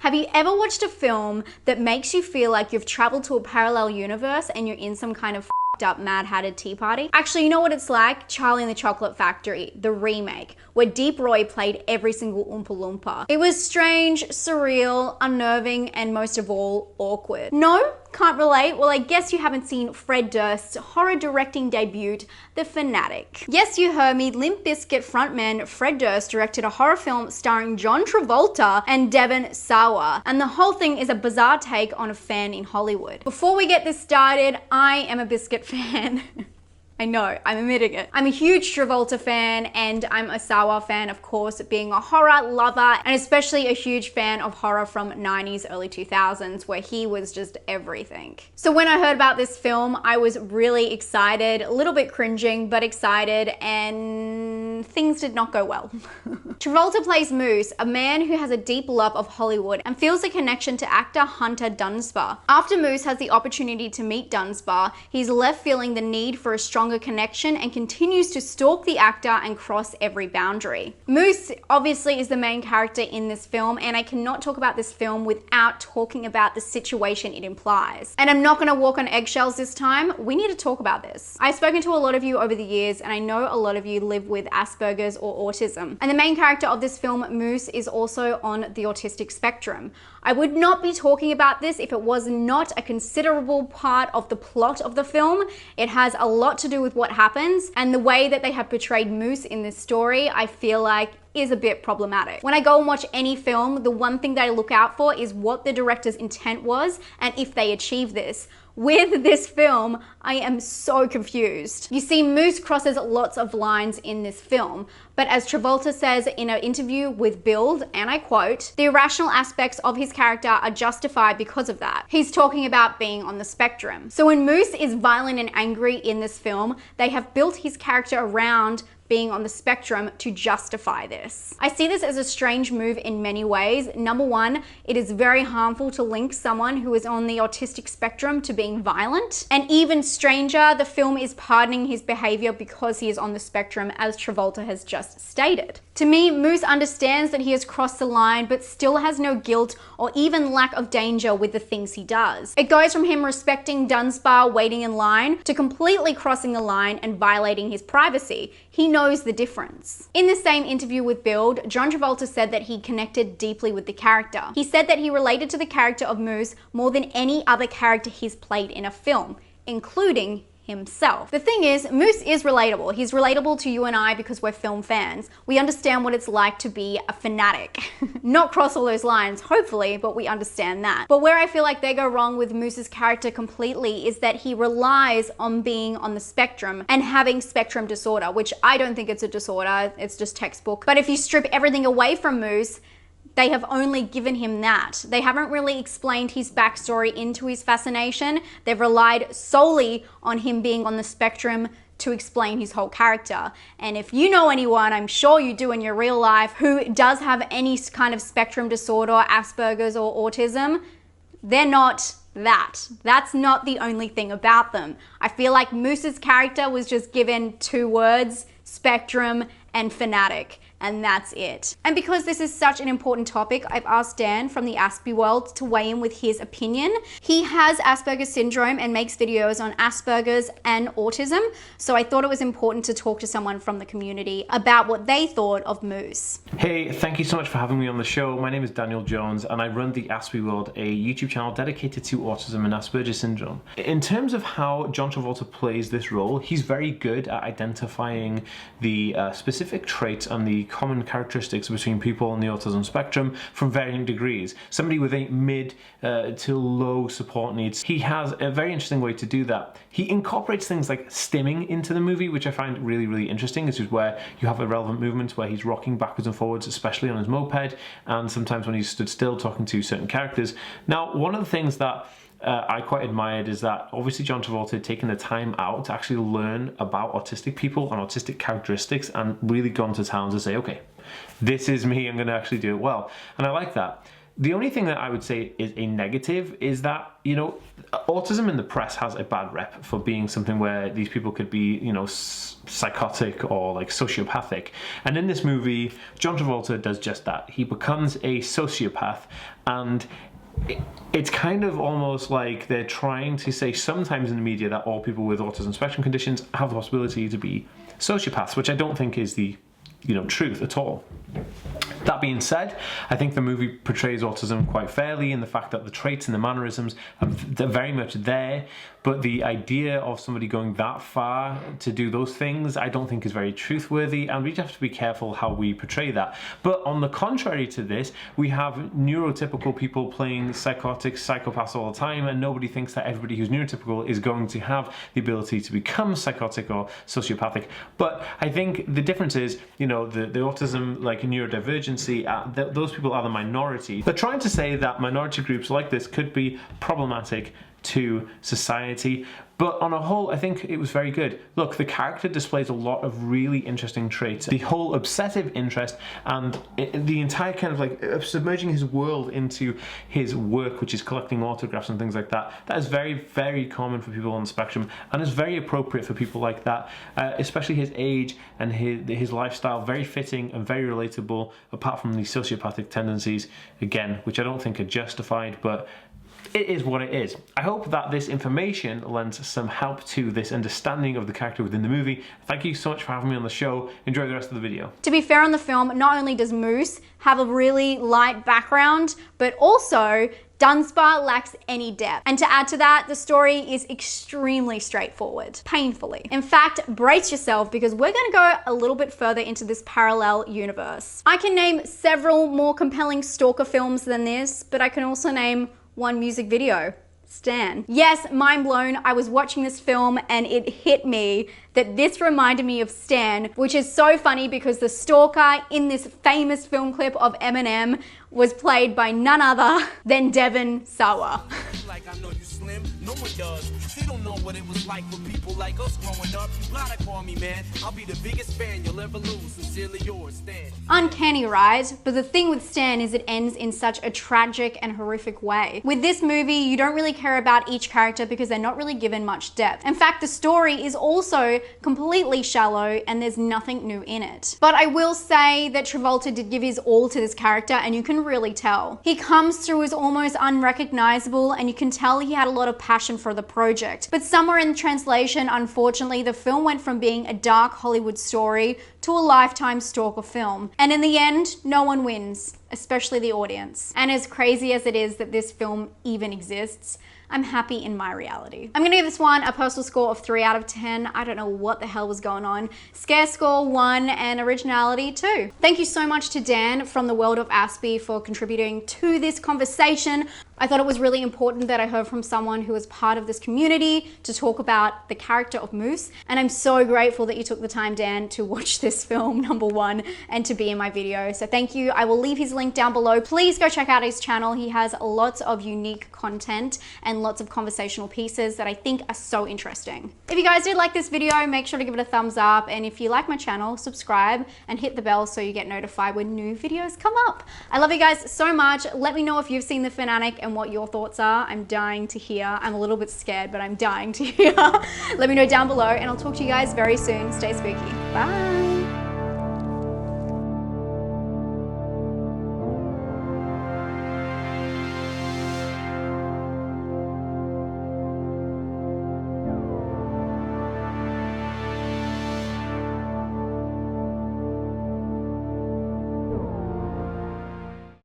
Have you ever watched a film that makes you feel like you've traveled to a parallel universe and you're in some kind of up Mad Hatted tea party? Actually, you know what it's like? Charlie and the Chocolate Factory, the remake, where Deep Roy played every single Oompa Loompa. It was strange, surreal, unnerving, and most of all, awkward. No? Can't relate? Well, I guess you haven't seen Fred Durst's horror directing debut, The Fanatic. Yes, you heard me, Limp Bizkit frontman Fred Durst directed a horror film starring John Travolta and Devon Sawa, and the whole thing is a bizarre take on a fan in Hollywood. Before we get this started, I am a Bizkit fan. I know, I'm admitting it. I'm a huge Travolta fan and I'm a Sawa fan, of course, being a horror lover and especially a huge fan of horror from 90s, early 2000s, where he was just everything. So when I heard about this film, I was really excited, a little bit cringing, but excited, and things did not go well. Travolta plays Moose, a man who has a deep love of Hollywood and feels a connection to actor Hunter Dunspa. After Moose has the opportunity to meet Dunspa, he's left feeling the need for a stronger connection and continues to stalk the actor and cross every boundary. Moose obviously is the main character in this film, and I cannot talk about this film without talking about the situation it implies. And I'm not going to walk on eggshells this time. We need to talk about this. I've spoken to a lot of you over the years, and I know a lot of you live with Asperger's or autism. And the main character of this film, Moose, is also on the autistic spectrum. I would not be talking about this if it was not a considerable part of the plot of the film. It has a lot to do with what happens, and the way that they have portrayed Moose in this story, I feel like is a bit problematic. When I go and watch any film, the one thing that I look out for is what the director's intent was and if they achieve this. With this film, I am so confused. You see, Moose crosses lots of lines in this film, but as Travolta says in an interview with Build, and I quote, "The irrational aspects of his character are justified because of that." He's talking about being on the spectrum. So when Moose is violent and angry in this film, they have built his character around being on the spectrum to justify this. I see this as a strange move in many ways. Number one, it is very harmful to link someone who is on the autistic spectrum to being violent. And even stranger, the film is pardoning his behavior because he is on the spectrum, as Travolta has just stated. To me, Moose understands that he has crossed the line, but still has no guilt or even lack of danger with the things he does. It goes from him respecting Dunspa waiting in line to completely crossing the line and violating his privacy. He knows the difference. In the same interview with Build, John Travolta said that he connected deeply with the character. He said that he related to the character of Moose more than any other character he's played in a film, including himself. The thing is, Moose is relatable. He's relatable to you and I because we're film fans. We understand what it's like to be a fanatic. Not cross all those lines, hopefully, but we understand that. But where I feel like they go wrong with Moose's character completely is that he relies on being on the spectrum and having spectrum disorder, which I don't think it's a disorder, it's just textbook. But if you strip everything away from Moose, they have only given him that. They haven't really explained his backstory into his fascination. They've relied solely on him being on the spectrum to explain his whole character. And if you know anyone, I'm sure you do in your real life, who does have any kind of spectrum disorder, Asperger's or autism, they're not that. That's not the only thing about them. I feel like Moose's character was just given 2 words, spectrum and fanatic. And that's it. And because this is such an important topic, I've asked Dan from the Aspie world to weigh in with his opinion. He has Asperger's syndrome and makes videos on Asperger's and autism, so I thought it was important to talk to someone from the community about what they thought of Moose. Hey, thank you so much for having me on the show. My name is Daniel Jones and I run the Aspie World, a YouTube channel dedicated to autism and Asperger's syndrome. In terms of how John Travolta plays this role, he's very good at identifying the specific traits and the common characteristics between people on the autism spectrum from varying degrees. Somebody with a mid to low support needs. He has a very interesting way to do that. He incorporates things like stimming into the movie, which I find really, really interesting. This is where you have irrelevant movements where he's rocking backwards and forwards, especially on his moped, and sometimes when he's stood still talking to certain characters. Now, one of the things that I quite admired is that obviously John Travolta had taken the time out to actually learn about autistic people and autistic characteristics and really gone to town to say, okay, this is me, I'm going to actually do it well. And I like that. The only thing that I would say is a negative is that, you know, autism in the press has a bad rep for being something where these people could be, you know, psychotic or like sociopathic. And in this movie, John Travolta does just that. He becomes a sociopath, and it's kind of almost like they're trying to say sometimes in the media that all people with autism spectrum conditions have the possibility to be sociopaths, which I don't think is the, you know, truth at all. That being said, I think the movie portrays autism quite fairly in the fact that the traits and the mannerisms they're very much there, but the idea of somebody going that far to do those things I don't think is very truthworthy, and we just have to be careful how we portray that. But on the contrary to this, we have neurotypical people playing psychotic psychopaths all the time, and nobody thinks that everybody who's neurotypical is going to have the ability to become psychotic or sociopathic. But I think the difference is, you know, the autism, like neurodivergency, those people are the minority. They're trying to say that minority groups like this could be problematic to society, but on a whole I think it was very good. Look, the character displays a lot of really interesting traits. The whole obsessive interest and the entire kind of like submerging his world into his work, which is collecting autographs and things like that, that is very, very common for people on the spectrum, and is very appropriate for people like that, especially his age and his lifestyle. Very fitting and very relatable, apart from the sociopathic tendencies, again, which I don't think are justified, but it is what it is. I hope that this information lends some help to this understanding of the character within the movie. Thank you so much for having me on the show. Enjoy the rest of the video. To be fair on the film, not only does Moose have a really light background, but also Dunspa lacks any depth. And to add to that, the story is extremely straightforward, painfully. In fact, brace yourself because we're gonna go a little bit further into this parallel universe. I can name several more compelling Stalker films than this, but I can also name one music video, Stan. Yes, mind blown, I was watching this film and it hit me that this reminded me of Stan, which is so funny because the Stalker in this famous film clip of Eminem was played by none other than Devon Sawa. Like I know you slim, no one does. They don't know what it was like for people like us growing up. You gotta call me, man. I'll be the biggest fan you'll ever lose. Sincerely yours, Stan. Uncanny, right? But the thing with Stan is it ends in such a tragic and horrific way. With this movie, you don't really care about each character because they're not really given much depth. In fact, the story is also completely shallow and there's nothing new in it. But I will say that Travolta did give his all to this character, and you can really tell. He comes through as almost unrecognizable, and you can tell he had a lot of passion for the project. But somewhere in translation, unfortunately, the film went from being a dark Hollywood story to a Lifetime Stalker film. And in the end, no one wins, especially the audience. And as crazy as it is that this film even exists, I'm happy in my reality. I'm gonna give this one a personal score of 3 out of 10. I don't know what the hell was going on. Scare score 1 and originality 2. Thank you so much to Dan from the world of Aspie for contributing to this conversation. I thought it was really important that I heard from someone who was part of this community to talk about the character of Moose. And I'm so grateful that you took the time, Dan, to watch this film, number 1, and to be in my video. So thank you. I will leave his link down below. Please go check out his channel. He has lots of unique content and lots of conversational pieces that I think are so interesting. If you guys did like this video, make sure to give it a thumbs up. And if you like my channel, subscribe and hit the bell so you get notified when new videos come up. I love you guys so much. Let me know if you've seen The Fanatic and what your thoughts are. I'm dying to hear. I'm a little bit scared, but I'm dying to hear. Let me know down below, and I'll talk to you guys very soon. Stay spooky. Bye.